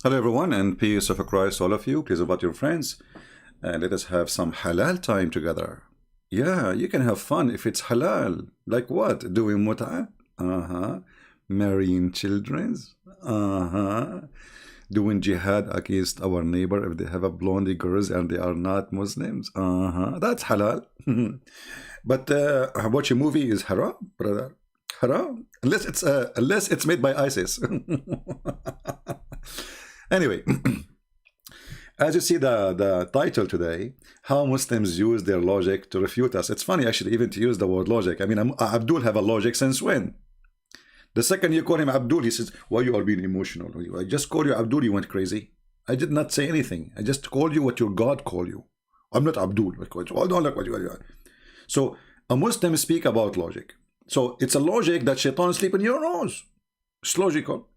Hello everyone, and peace of Christ all of you. Please invite your friends and let us have some halal time together. Yeah, you can have fun if it's halal. Like what? Doing mut'ah? Marrying childrens? Doing jihad against our neighbor if they have a blondie girls and they are not Muslims? That's halal. But watching a movie is haram, brother. Haram? Unless it's made by ISIS. Anyway, as you see the title today, how Muslims use their logic to refute us. It's funny actually even to use the word logic. I mean, Abdul have a logic since when? The second you call him Abdul, he says, why you are being emotional? I just called you Abdul, you went crazy. I did not say anything. I just called you what your God called you. I'm not Abdul. I don't like what you are. So a Muslim speak about logic. So it's a logic that shaitan sleep in your nose. It's logical.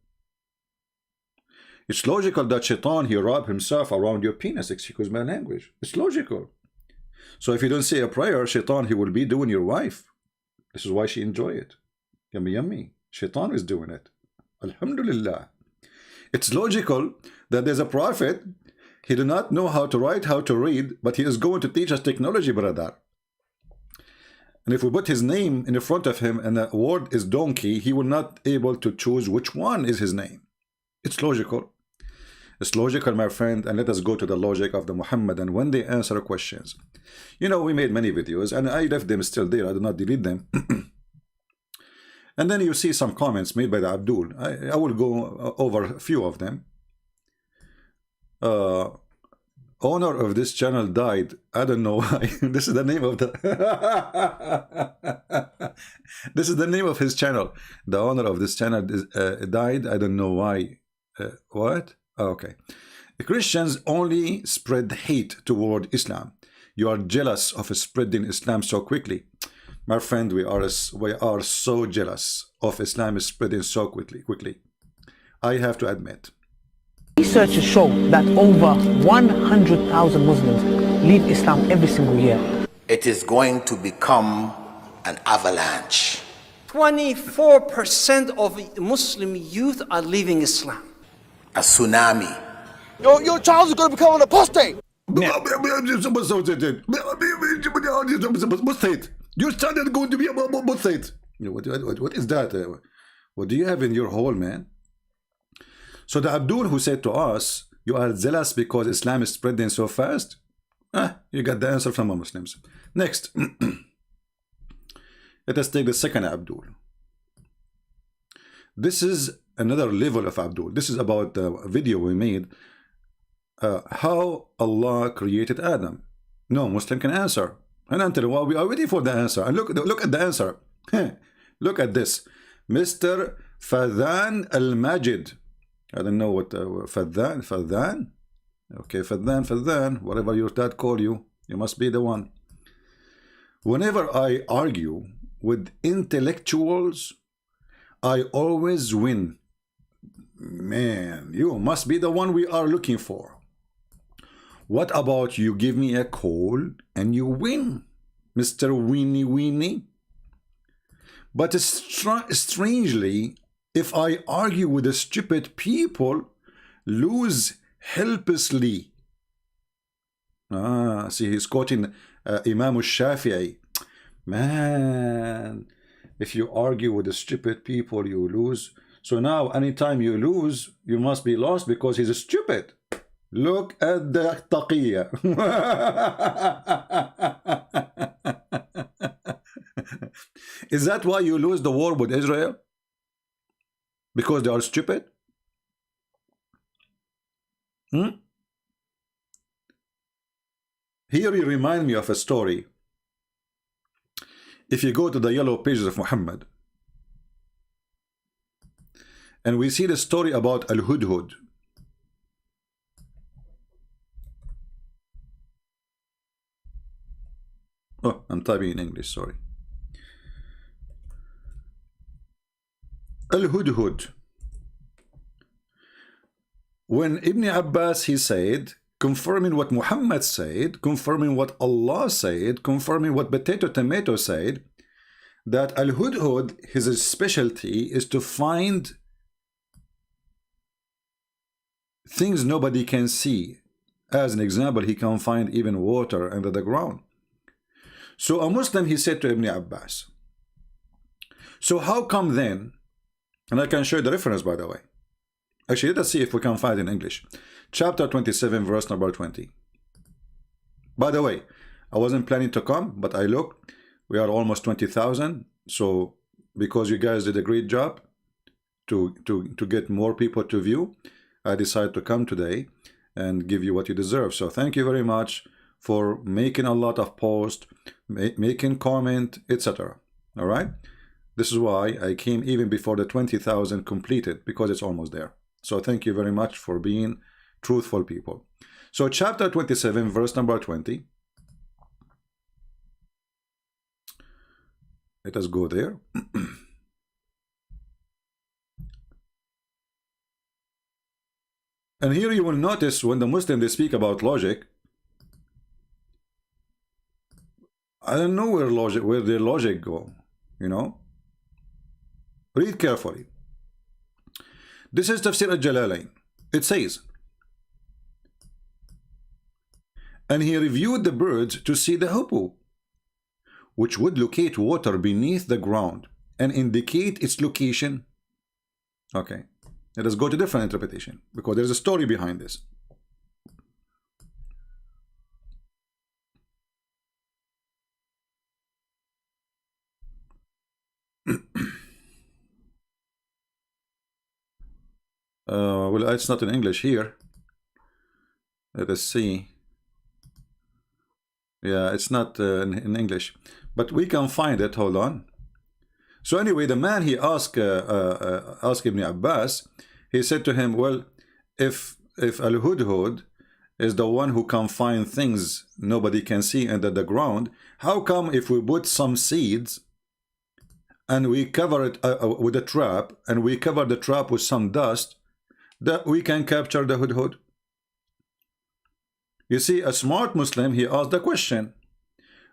It's logical that shaitan, he wrap himself around your penis, excuse my language. It's logical. So if you don't say a prayer, shaitan, he will be doing your wife. This is why she enjoy it. Yummy, yummy. Shaitan is doing it. Alhamdulillah. It's logical that there's a prophet, he do not know how to write, how to read, but he is going to teach us technology, brother. And if we put his name in the front of him and the word is donkey, he will not able to choose which one is his name. It's logical. It's logical, my friend, and let us go to the logic of the Muhammad and when they answer questions. You know, we made many videos and I left them still there. I did not delete them. And then you see some comments made by the Abdul. I will go over a few of them. Owner of this channel died. I don't know why. This is the name of the this is the name of his channel. The owner of this channel is, died. I don't know why. What? Okay. The Christians only spread hate toward Islam. You are jealous of spreading Islam so quickly. My friend, we are so jealous of Islam spreading so quickly. I have to admit. Researchers show that over 100,000 Muslims leave Islam every single year. It is going to become an avalanche. 24% of Muslim youth are leaving Islam. A tsunami. Your child is going to become an apostate. Your child is going to be a apostate. What is that? What do you have in your hole, man? So the Abdul who said to us, you are zealous because Islam is spreading so fast? You got the answer from the Muslims. Next. Let us take the second Abdul. This is another level of Abdul. This is about the video we made. How Allah created Adam. No Muslim can answer. And until well, we are waiting for the answer. And look at the answer. Look at this. Mr. Fadhan Al-Majid. I don't know what Fadhan? Okay, Fadhan, whatever your dad call you, you must be the one. Whenever I argue with intellectuals, I always win. Man, you must be the one we are looking for. What about you give me a call and you win, Mr. Weenie? But strangely, if I argue with the stupid people, lose helplessly. See, he's quoting Imam al-Shafi'i. Man, if you argue with the stupid people, you lose. So now, anytime you lose, you must be lost because he's stupid. Look at the taqiyya. Is that why you lose the war with Israel? Because they are stupid? Here you remind me of a story. If you go to the yellow pages of Muhammad, and we see the story about Al-Hudhud. Oh, I'm typing in English, sorry. Al-Hudhud. When Ibn Abbas, he said, confirming what Muhammad said, confirming what Allah said, confirming what Potato Tomato said, that Al-Hudhud, his specialty is to find things nobody can see. As an example, he can find even water under the ground. So a Muslim, he said to Ibn Abbas, so how come then, and I can show you the reference, by the way. Actually, let us see if we can find it in English. Chapter 27, verse number 20. By the way, I wasn't planning to come, but I looked. We are almost 20,000. So because you guys did a great job to get more people to view, I decided to come today and give you what you deserve. So thank you very much for making a lot of posts, making comment, etc. All right. This is why I came even before the 20,000 completed, because it's almost there. So thank you very much for being truthful people. So chapter 27, verse number 20. Let us go there. And here you will notice when the Muslim, they speak about logic, I don't know where their logic go, you know. Read carefully. This is Tafsir al-Jalalain. It says, and he reviewed the birds to see the hoopoe, which would locate water beneath the ground and indicate its location. Okay, let us go to different interpretation, because there's a story behind this. Well, it's not in English here. Let us see. Yeah, it's not in English, but we can find it. Hold on. So anyway, the man, he asked Ibn Abbas. He said to him, well, if al-hudhud is the one who can find things nobody can see under the ground, how come if we put some seeds and we cover it with a trap, and we cover the trap with some dust, that we can capture the hudhud? You see, a smart Muslim, he asked the question.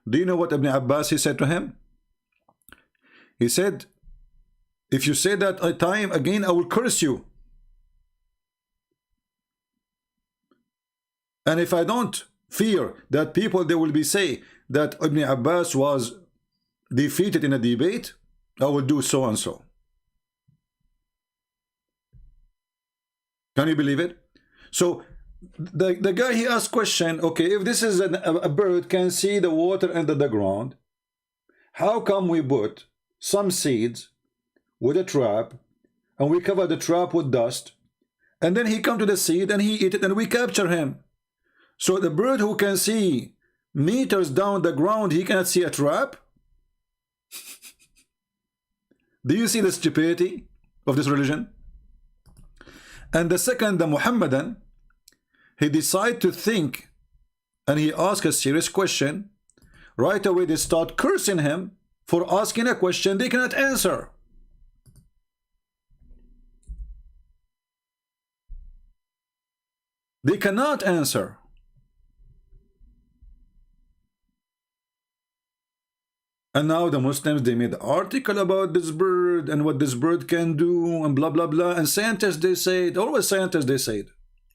Do you know what Ibn Abbas, he said to him? He said, if you say that time again, I will curse you. And if I don't fear that people, they will be say that Ibn Abbas was defeated in a debate, I will do so and so. Can you believe it? So the guy, he asked question, okay, if this is a bird can see the water under the ground, how come we put some seeds with a trap and we cover the trap with dust, and then he come to the seed and he eat it and we capture him? So the bird who can see meters down the ground, he cannot see a trap? Do you see the stupidity of this religion? And the second, the Muhammadan, he decided to think, and he asked a serious question. Right away they start cursing him for asking a question they cannot answer. They cannot answer. And now the Muslims, they made an article about this bird and what this bird can do and blah blah blah. And scientists, they say it. Always scientists, they say it.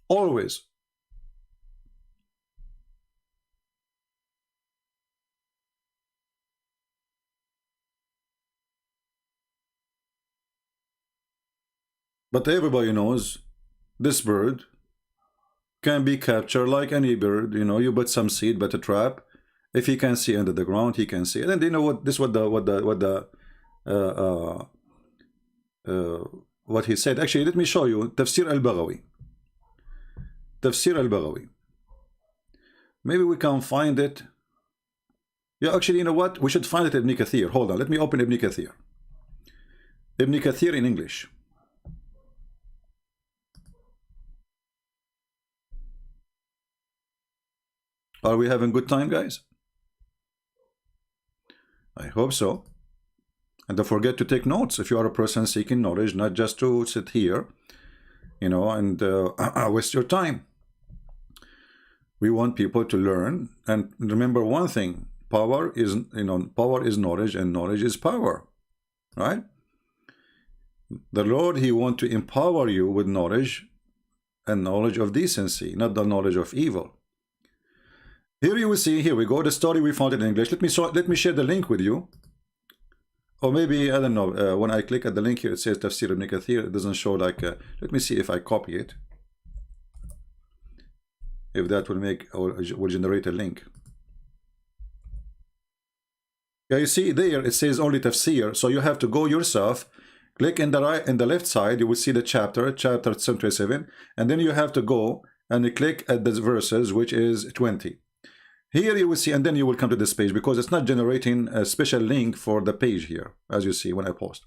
Always. But everybody knows this bird can be captured like any bird. You know, you put some seed, but a trap. If he can see under the ground, he can see. And then they know what this, what he said. Actually, let me show you Tafsir al-Baghawi. Tafsir al-Baghawi. Maybe we can find it. Yeah, actually, you know what? We should find it in Ibn Kathir. Hold on, let me open Ibn Kathir. Ibn Kathir in English. Are we having good time, guys? I hope so. And don't forget to take notes if you are a person seeking knowledge, not just to sit here, you know, and waste your time. We want people to learn. And remember one thing, power is, you know, power is knowledge, and knowledge is power, right? The Lord, he wants to empower you with knowledge a knowledge of decency, not the knowledge of evil. Here you will see, here we go, the story we found in English. Let me share the link with you. Or maybe, I don't know, when I click at the link here, it says Tafsir ibn Kathir. It doesn't show like, let me see if I copy it. If that will make, or will generate a link. Yeah, you see there, it says only Tafsir. So you have to go yourself, click in the right, in the left side, you will see the chapter 727. And then you have to go and you click at the verses, which is 20. Here you will see, and then you will come to this page because it's not generating a special link for the page here, as you see when I post.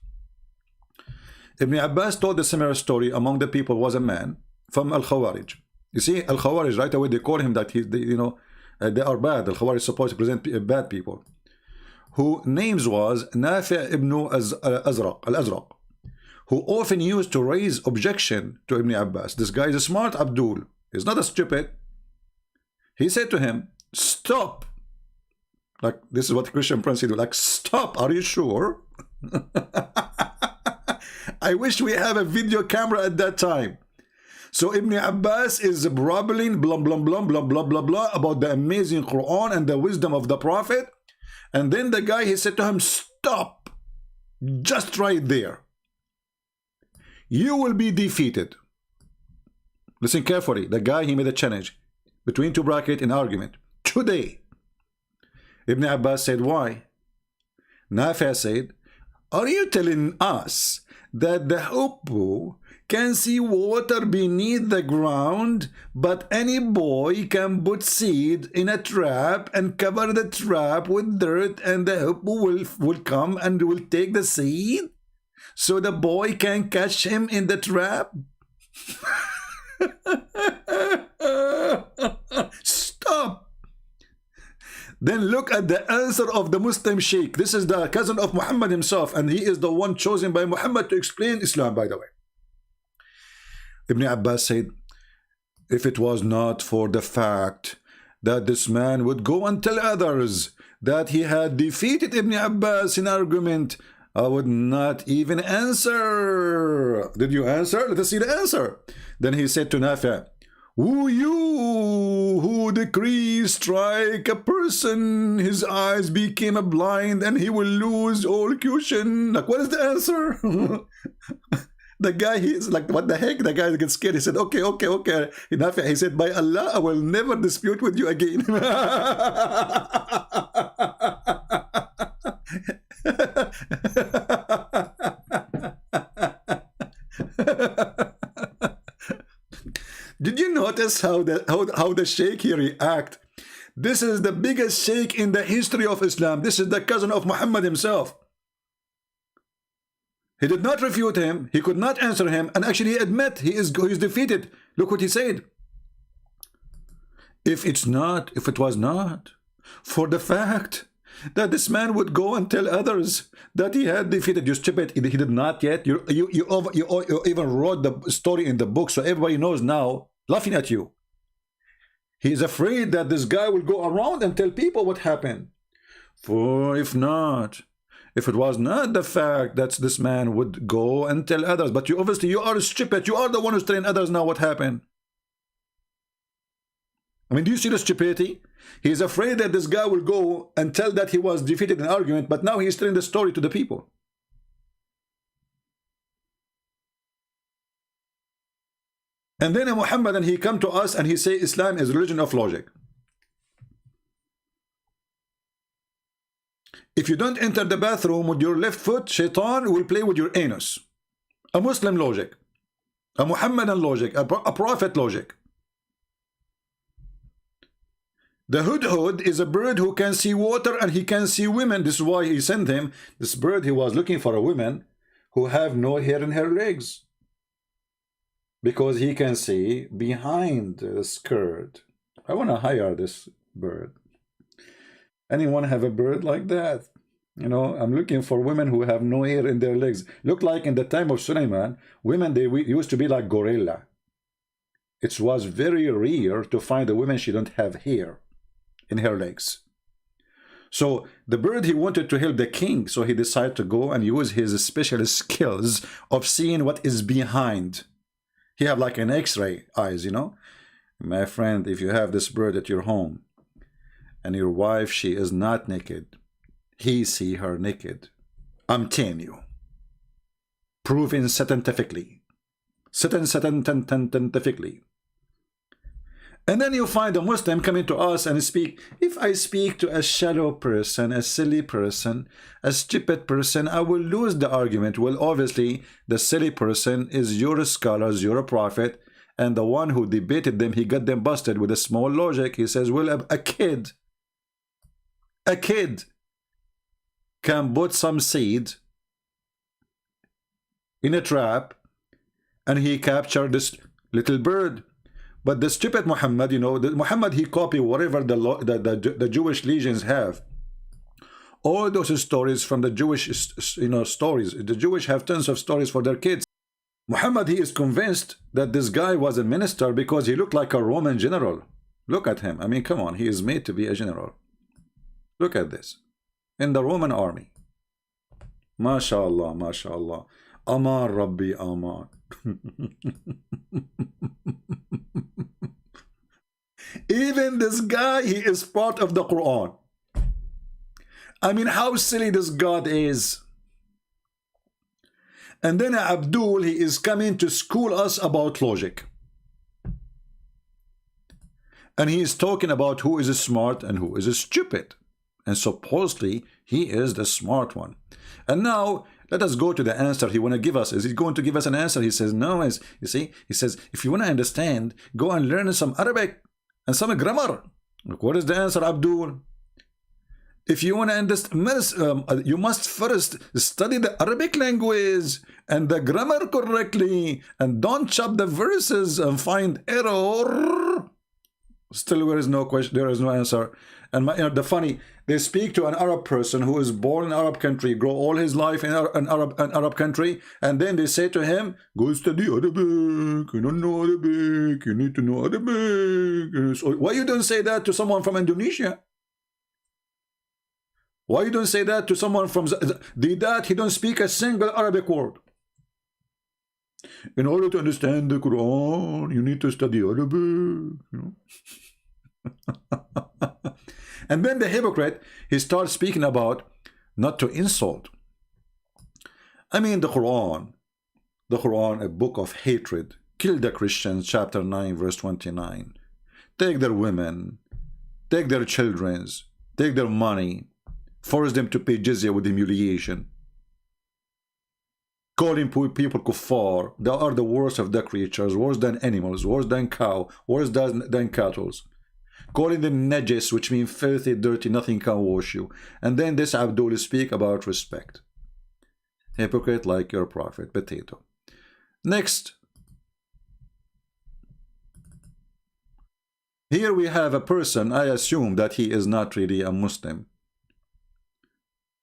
Ibn Abbas told a similar story. Among the people was a man from Al-Khawarij. You see, Al-Khawarij, right away they call him that, they are bad. Al-Khawarij is supposed to present bad people. Who names was Nafi' ibn al-Azraq, who often used to raise objection to Ibn Abbas. This guy is a smart Abdool. He's not a stupid. He said to him, stop. Like, this is what Christian Prince do. Like, stop. Are you sure? I wish we have a video camera at that time. So Ibn Abbas is babbling blah blah blah blah blah blah blah about the amazing Quran and the wisdom of the Prophet. And then the guy, he said to him, stop. Just right there. You will be defeated. Listen carefully. The guy, he made a challenge between two brackets in argument. Today. Ibn Abbas said, why? Nafi said, are you telling us that the hoopoe can see water beneath the ground, but any boy can put seed in a trap and cover the trap with dirt, and the hoopoe will come and will take the seed so the boy can catch him in the trap? Stop. Then look at the answer of the Muslim Sheikh. This is the cousin of Muhammad himself, and he is the one chosen by Muhammad to explain Islam, by the way. Ibn Abbas said, if it was not for the fact that this man would go and tell others that he had defeated Ibn Abbas in argument, I would not even answer. Did you answer? Let us see the answer. Then he said to Nafi', who you who decrees strike a person, his eyes became blind and he will lose all cushion. Like, what is the answer? The guy, he's like, what the heck? The guy gets scared. He said, okay. Nafi', he said, by Allah, I will never dispute with you again. Did you notice how the sheikh here react? This is the biggest sheikh in the history of Islam. This is the cousin of Muhammad himself. He did not refute him. He could not answer him, and actually he admit he is defeated. Look what he said. If it was not for the fact that this man would go and tell others that he had defeated, you stupid, he did not yet. You even wrote the story in the book, so everybody knows now, laughing at you. He is afraid that this guy will go around and tell people what happened. For if it was not the fact that this man would go and tell others, but you are stupid. You are the one who's telling others now what happened. I mean, do you see the stupidity? He is afraid that this guy will go and tell that he was defeated in argument, but now he's telling the story to the people. And then Muhammad, and he come to us and he say Islam is religion of logic. If you don't enter the bathroom with your left foot, shaitan will play with your anus. A Muslim logic, a Muhammadan logic, a prophet logic. The hoopoe is a bird who can see water and he can see women. This is why he sent him. This bird, he was looking for a woman who have no hair in her legs, because he can see behind the skirt. I want to hire this bird. Anyone have a bird like that? You know, I'm looking for women who have no hair in their legs. Look like in the time of Sulaiman, women, they used to be like gorilla. It was very rare to find a woman she don't have hair in her legs. So the bird, he wanted to help the king, so he decided to go and use his special skills of seeing what is behind. He have like an X-ray eyes, you know. My friend, if you have this bird at your home and your wife, she is not naked, he see her naked, I'm telling you, proven scientifically, scientifically. And then you find a Muslim coming to us and speak. If I speak to a shallow person, a silly person, a stupid person, I will lose the argument. Well, obviously, the silly person is your scholars, your prophet, and the one who debated them, he got them busted with a small logic. He says, well, a kid can put some seed in a trap and he captured this little bird. But the stupid Muhammad, you know, Muhammad, he copied whatever the Jewish legions have. All those stories from the Jewish, you know, stories. The Jewish have tons of stories for their kids. Muhammad, he is convinced that this guy was a minister because he looked like a Roman general. Look at him. I mean, come on. He is made to be a general. Look at this. In the Roman army. MashaAllah, MashaAllah. Aman Rabbi Aman. Even this guy, he is part of the Quran. I mean, how silly this God is. And then Abdul, he is coming to school us about logic. And he is talking about who is smart and who is stupid. And supposedly, he is the smart one. And now, let us go to the answer he want to give us. Is he going to give us an answer? He says, no. You see, he says, if you want to understand, go and learn some Arabic and some grammar. Look, what is the answer, Abdul? If you want to understand, you must first study the Arabic language and the grammar correctly, and don't chop the verses and find error. Still, there is no question. There is no answer. And you know, the funny, they speak to an Arab person who is born in an Arab country, grow all his life in an Arab country, and then they say to him, "Go study Arabic. You don't know Arabic. You need to know Arabic." So why you don't say that to someone from Indonesia? Why you don't say that to someone from that he don't speak a single Arabic word? In order to understand the Quran, you need to study Arabic. You know? And then the hypocrite, he starts speaking about not to insult. I mean, the Quran, a book of hatred. Kill the Christians, chapter 9, verse 29. Take their women, take their children, take their money, force them to pay jizya with humiliation. Calling people kuffar. They are the worst of the creatures, worse than animals, worse than cow, worse than cattle. Calling them najis, which means filthy, dirty, nothing can wash you. And then this Abdul speak about respect. Hypocrite like your prophet, potato. Next. Here we have a person, I assume that he is not really a Muslim.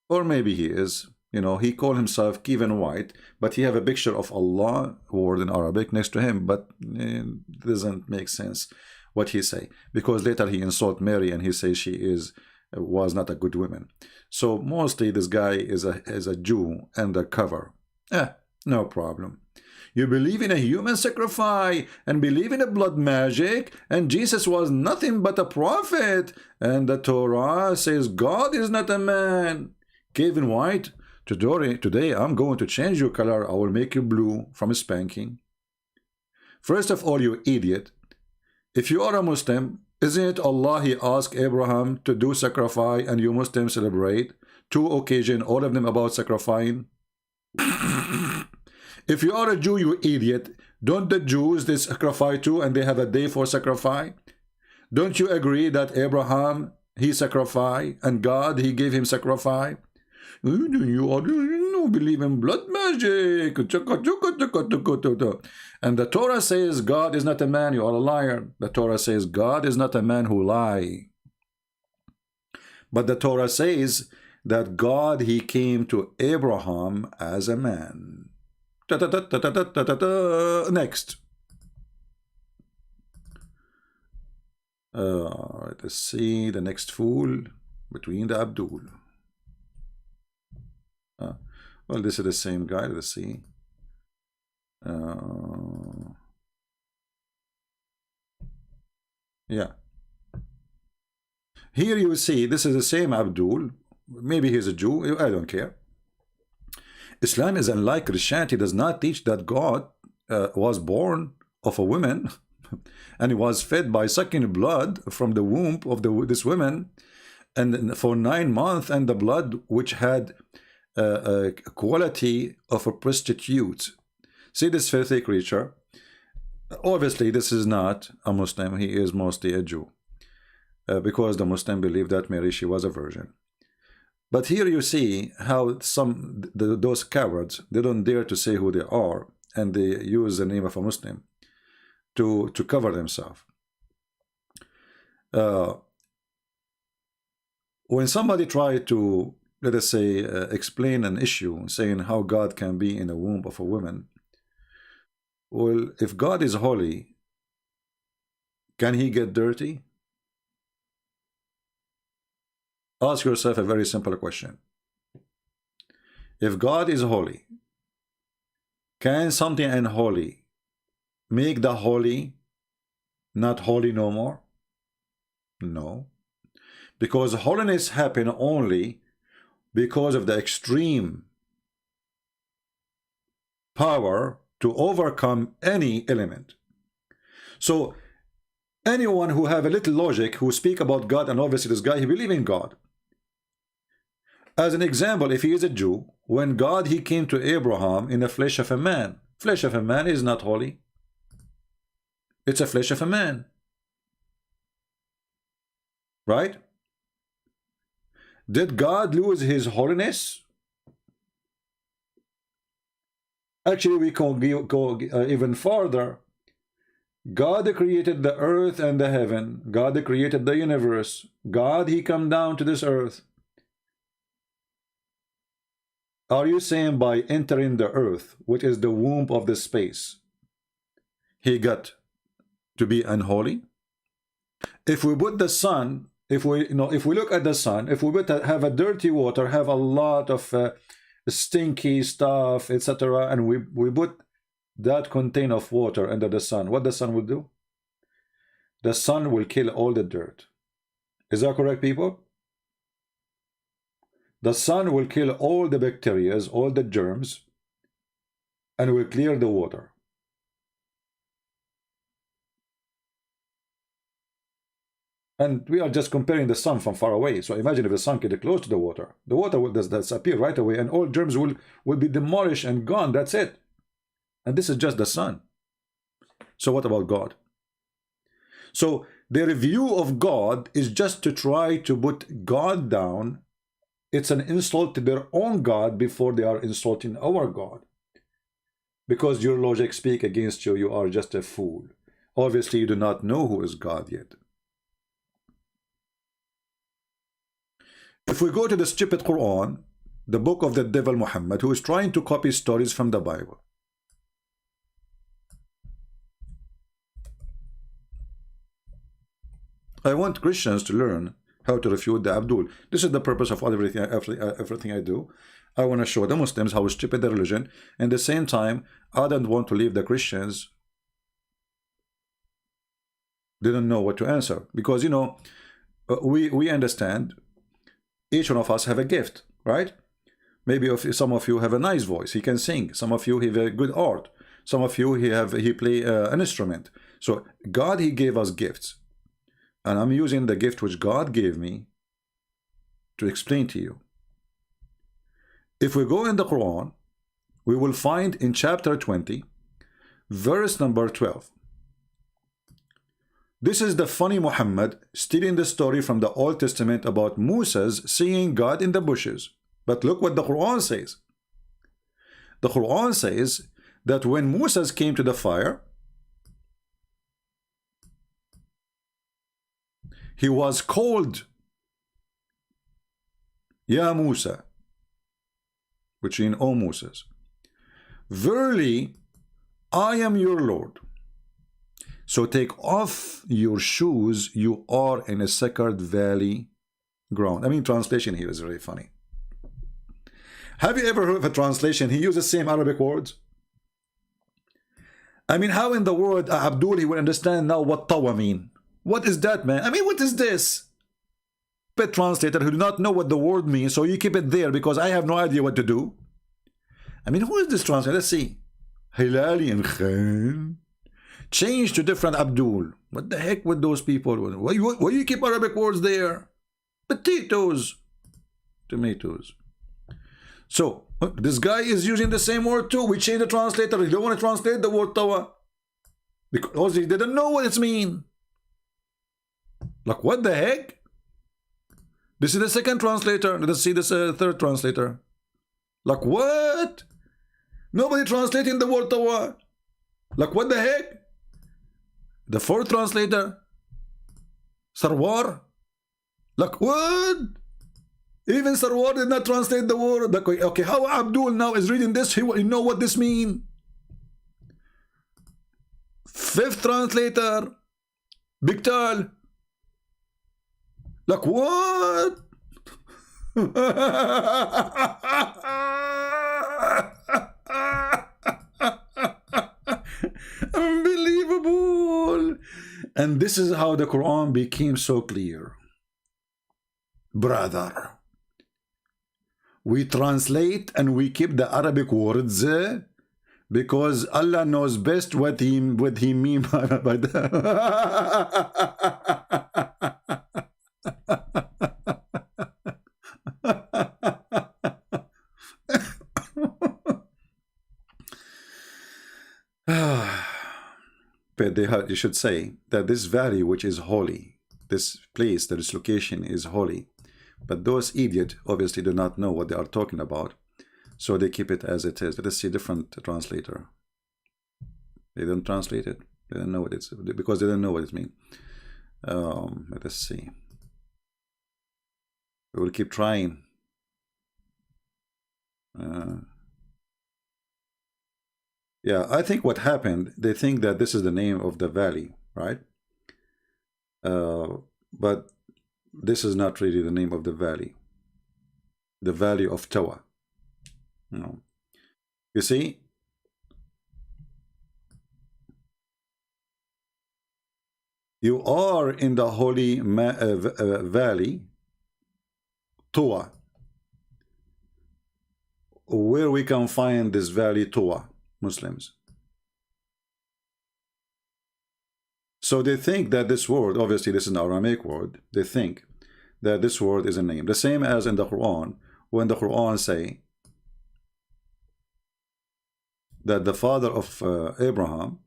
Or maybe he is. You know, he called himself Kevin White, but he have a picture of Allah word in Arabic next to him, but it doesn't make sense what he say, because later he insult Mary and he says she was not a good woman. So mostly this guy is a Jew undercover. No problem. You believe in a human sacrifice and believe in a blood magic, and Jesus was nothing but a prophet, and the Torah says God is not a man. Kevin White, today I'm going to change your color. I will make you blue from spanking. First of all, you idiot. If you are a Muslim, isn't it Allah he asked Abraham to do sacrifice and you Muslims celebrate? 2 occasions, all of them about sacrificing. If you are a Jew, you idiot, don't the Jews they sacrifice too and they have a day for sacrifice? Don't you agree that Abraham he sacrificed and God he gave him sacrifice? You believe in blood magic. And the Torah says God is not a man. You are a liar. The Torah says God is not a man who lie. But the Torah says that God he came to Abraham as a man. Next. Let's see the next fool between the Abdul. Well, this is the same guy. Let's see. Yeah. Here you see, this is the same Abdul. Maybe he's a Jew. I don't care. Islam is unlike Christianity. Does not teach that God was born of a woman and he was fed by sucking blood from the womb of this woman, and for 9 months, and the blood which had a quality of a prostitute. See this filthy creature. Obviously, this is not a Muslim. He is mostly a Jew, because the Muslim believe that Mary, she was a virgin. But here you see how those cowards, they don't dare to say who they are, and they use the name of a Muslim to cover themselves. When somebody tried to, let us say, explain an issue, saying how God can be in the womb of a woman, well, if God is holy, can he get dirty? Ask yourself a very simple question. If God is holy, can something unholy make the holy not holy no more? No. Because holiness happens only because of the extreme power to overcome any element. So anyone who have a little logic, who speak about God, and obviously this guy, he believe in God. As an example, if he is a Jew, when God, he came to Abraham in the flesh of a man. Flesh of a man is not holy. It's a flesh of a man. Right? Did God lose his holiness? Actually, we can go even farther. God created the earth and the heaven. God created the universe. God, he come down to this earth. Are you saying by entering the earth, which is the womb of the space, he got to be unholy? If we put the sun, if we look at the sun, if we have a dirty water, have a lot of stinky stuff, etc., and we put that container of water under the sun, what the sun will do? The sun will kill all the dirt. Is that correct, people? The sun will kill all the bacteria, all the germs, and will clear the water. And we are just comparing the sun from far away. So imagine if the sun gets close to the water will disappear right away, and all germs will be demolished and gone. That's it. And this is just the sun. So what about God? So their view of God is just to try to put God down. It's an insult to their own God before they are insulting our God. Because your logic speak against you, you are just a fool. Obviously, you do not know who is God yet. If we go to the stupid Quran, the book of the devil Muhammad, who is trying to copy stories from the Bible. I want Christians to learn how to refute the Abdul. This is the purpose of everything I do. I want to show the Muslims how stupid the religion, and at the same time, I don't want to leave the Christians. They don't know what to answer, because we understand each one of us have a gift, right? Maybe some of you have a nice voice, he can sing. Some of you have a good art. Some of you he play an instrument. So God, he gave us gifts. And I'm using the gift which God gave me to explain to you. If we go in the Quran, we will find in chapter 20, verse number 12. This is the funny Muhammad stealing the story from the Old Testament about Moses seeing God in the bushes. But look what the Quran says. The Quran says that when Moses came to the fire, he was called Ya Musa, which means, O Moses, verily I am your Lord. So take off your shoes, you are in a sacred valley ground. I mean, translation here is very funny. Have you ever heard of a translation? He uses the same Arabic words. I mean, how in the world Abdul he will understand now what tawa mean? What is that, man? I mean, what is this? Pet translator who do not know what the word means, so you keep it there because I have no idea what to do. I mean, who is this translator? Let's see. Hilali and Khan. Change to different Abdool. What the heck with those people? Why you keep Arabic words there? Potatoes. Tomatoes. So, this guy is using the same word too. We change the translator. You don't want to translate the word tawa. Because he didn't know what it means. Like, what the heck? This is the second translator. Let's see this third translator. Like, what? Nobody translating the word tawa. Like, what the heck? The fourth translator. Sarwar. Like, what? Even Sarwar did not translate the word. Like, okay, how Abdul now is reading this? He know what this means. Fifth translator. Biktal. Like, what? Unbelievable. And this is how the Quran became so clear. Brother, we translate and we keep the Arabic words because Allah knows best what he mean by that. But you should say that this valley which is holy, this place, this location is holy, but those idiots obviously do not know what they are talking about, so they keep it as it is. Let us see different translator. They don't translate it. They don't know what it's, because they don't know what it means. Let us see. We will keep trying. Yeah, I think what happened, they think that this is the name of the valley, right? But this is not really the name of the valley. The valley of Tawa. No. You see? You are in the holy valley, Tawa. Where we can find this valley Tawa? Muslims. So they think that this word, obviously this is an Aramaic word, they think that this word is a name. The same as in the Quran, when the Quran say that the father of Abraham,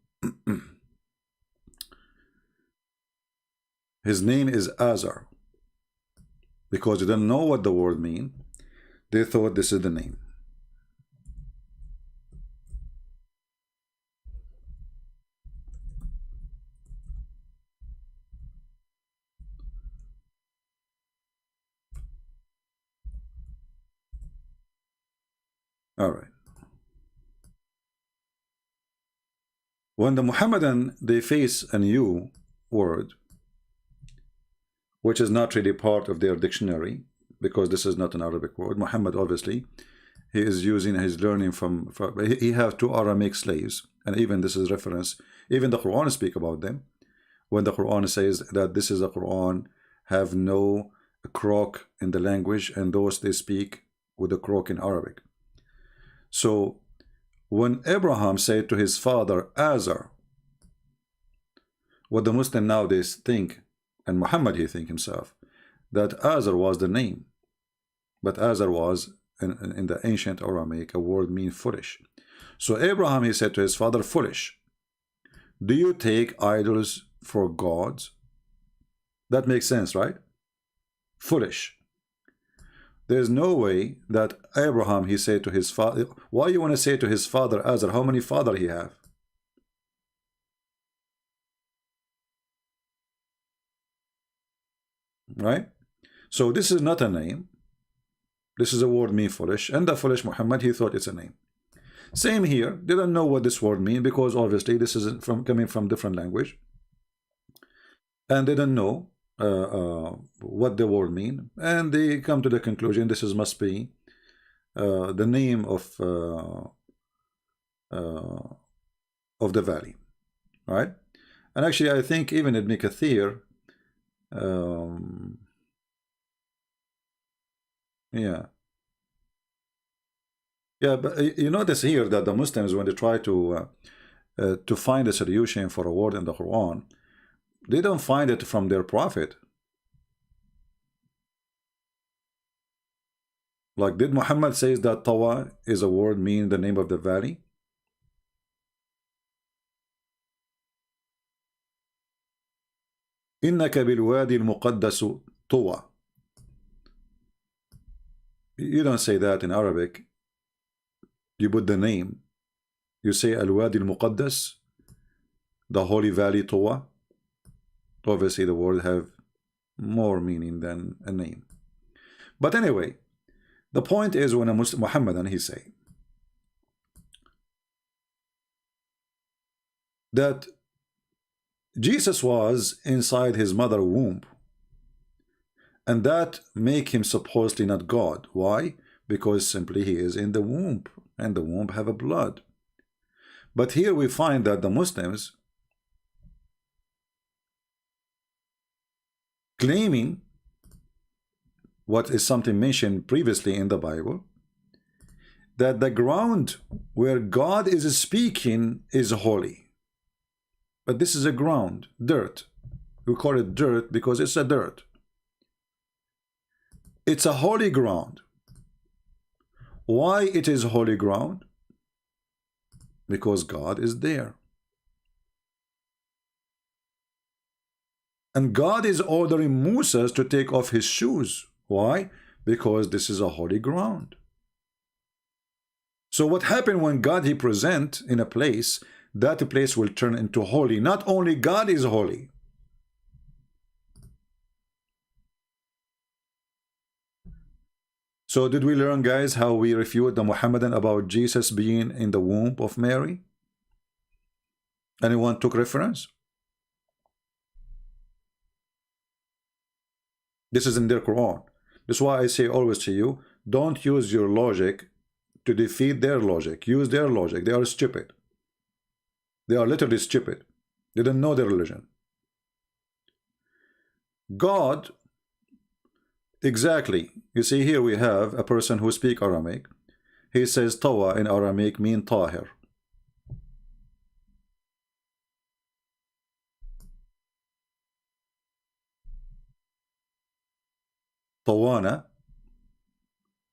his name is Azar, because they didn't know what the word mean, they thought this is the name. All right. When the Muhammadan, they face a new word, which is not really part of their dictionary, because this is not an Arabic word. Muhammad, obviously, he is using his learning from he have two Aramaic slaves, and even this is reference, even the Quran speak about them, when the Quran says that this is a Quran, have no croak in the language, and those they speak with a croak in Arabic. So when Abraham said to his father Azar, what the Muslim nowadays think, and Muhammad he think himself, that Azar was the name, but Azar was in the ancient Aramaic a word mean foolish. So Abraham he said to his father, foolish, do you take idols for gods? That makes sense, right? Foolish. There's no way that Abraham he said to his father, why you want to say to his father Azar, how many father he have? Right? So this is not a name. This is a word mean foolish, and the foolish Muhammad he thought it's a name. Same here, they don't know what this word mean, because obviously this is coming from different language, and they don't know what the word mean, and they come to the conclusion this is must be the name of the valley, right? And actually, I think even Ibn Kathir, yeah. Yeah, but you notice here that the Muslims, when they try to find a solution for a word in the Quran, they don't find it from their prophet. Like, did Muhammad says that Tawa is a word meaning the name of the valley? إنك بالوادي المقدس طوى. You don't say that in Arabic. You put the name. You say Al-Wadi al-Muqaddas, the holy valley Tawa. Obviously the word have more meaning than a name. But anyway, the point is, when a Muslim Muhammadan, he say that Jesus was inside his mother womb, and that make him supposedly not God. Why? Because simply he is in the womb, and the womb have a blood. But here we find that the Muslims claiming what is something mentioned previously in the Bible, that the ground where God is speaking is holy. But this is a ground, dirt. We call it dirt because it's a dirt. It's a holy ground. Why it is holy ground? Because God is there. And God is ordering Moses to take off his shoes. Why? Because this is a holy ground. So what happened when God he present in a place, that place will turn into holy. Not only God is holy. So did we learn, guys, how we refute the Muhammadan about Jesus being in the womb of Mary? Anyone took reference? This is in their Quran. That's why I say always to you, don't use your logic to defeat their logic. Use their logic. They are stupid. They are literally stupid. They don't know their religion. God, exactly. You see, here we have a person who speaks Aramaic. He says Tawa in Aramaic mean Tahir. Tawana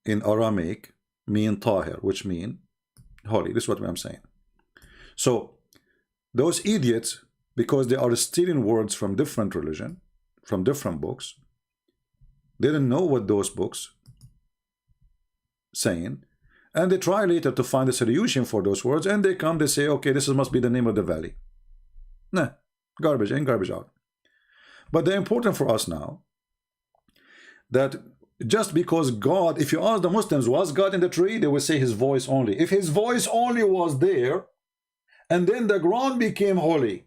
in Aramaic mean Tahir, which mean holy. This is what I'm saying. So those idiots, because they are stealing words from different religion, from different books, they didn't know what those books saying, and they try later to find a solution for those words, and they come, they say, okay, this must be the name of the valley. Nah, garbage in, garbage out. But the important for us now, that just because God, if you ask the Muslims, was God in the tree? They will say his voice only. If his voice only was there, and then the ground became holy,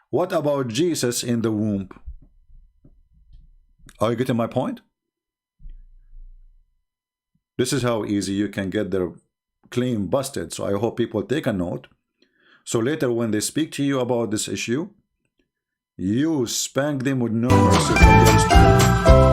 what about Jesus in the womb? Are you getting my point? This is how easy you can get their claim busted. So I hope people take a note. So later when they speak to you about this issue, you spank them with no mercy from the